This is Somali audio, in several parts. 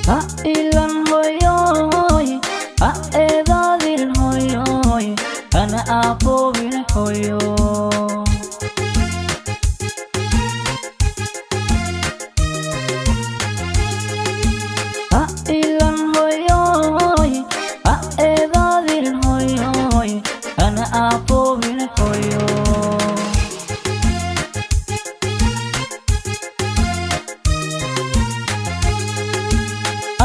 ha ilan hoyoy ha eedadin hoyoy hana apoobin hoyo ha ilan hoyoy ha eedadin hoyoy hana apoobin hoyo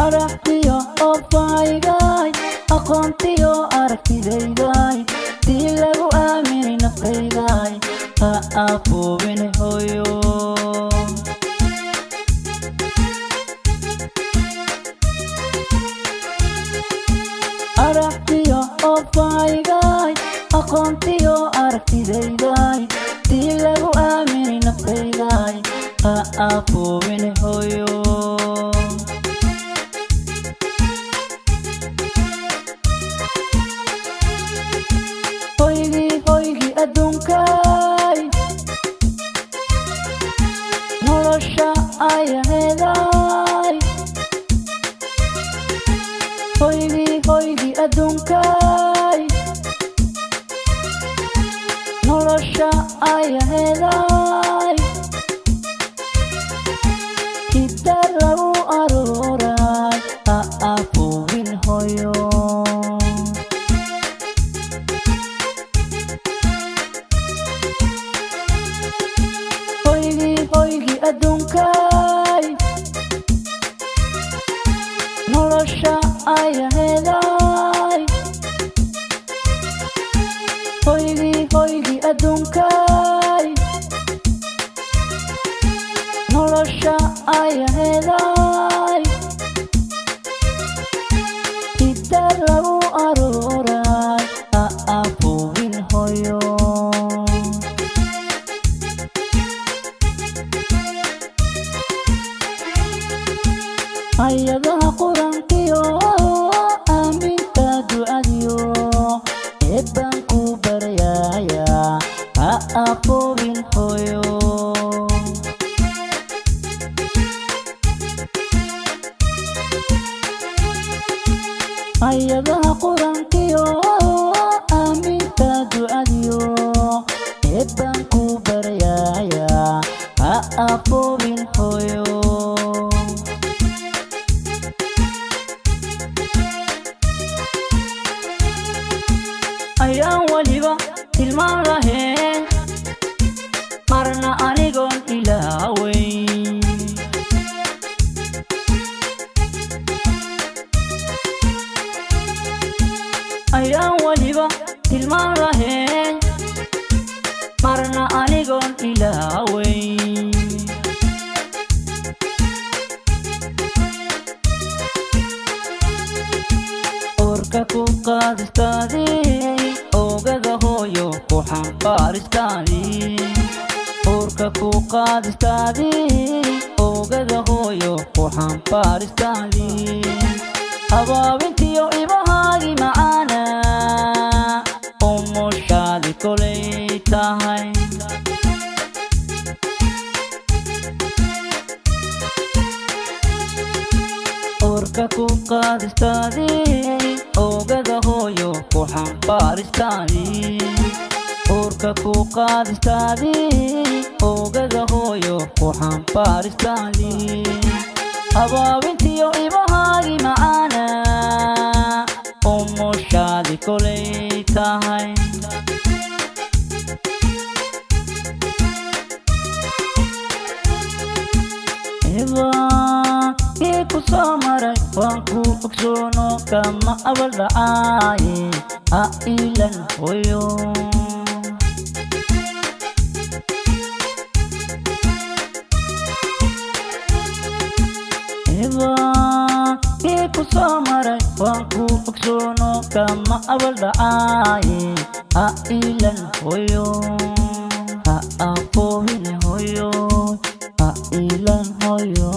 aragtiyo ofaygay aqoontiyo aragtidayday tii lagu aamini naftayday ha apoobin hoyo aragtiyo ofaygay aqoontiyo aragtidayday tii lagu aamini naftayday ha apoobin hoyo hoygi adduunkay nolosha ayaheeday hoygi adduunkay nolosha ayaheeday hidda lagu arooray ha apoobin hoyo hoygi adduunkay nolosha ayaheeday hoygi adduunkay nolosha ayaheeday hidda lagu arooray ha apoobin hoyo hayadaha qurankiyo aaminta ducadiyo eebbaan ku baryaya ha apoobin hoyo hayadaha qurankiyo aaminta ducadiyo eebbaan ku baryaya ha apoobin hoyo ayaan waliba tilmaan lahayn marna anigoon ilaaweyn ayaan waliba tilmaan lahayn marna anigoon ilaaweyn orka ku qaadistaadii ogada hooyo ku xambaaristaadii orka ku qaadistaadii ogada hooyo ku xambaaristaadii abaabintiyo ibahaagi macaana umushaadi kolay tahay orka ku qaadistaadii ogada hooyo ku xambaaristaadii orka ku qaadistaadii ogada hooyo ku xambaaristaadii abaabintiyo ibahaagi macaana umushaadi kolay tahay ku soo maray waan ku ogsoono kama abal dhacaaye ha ilan hoyo ku soo maray waan ku ogsoono kama abal dhacaaye ha ilan hoyo ha apoobin hoyo ha ilan hoyo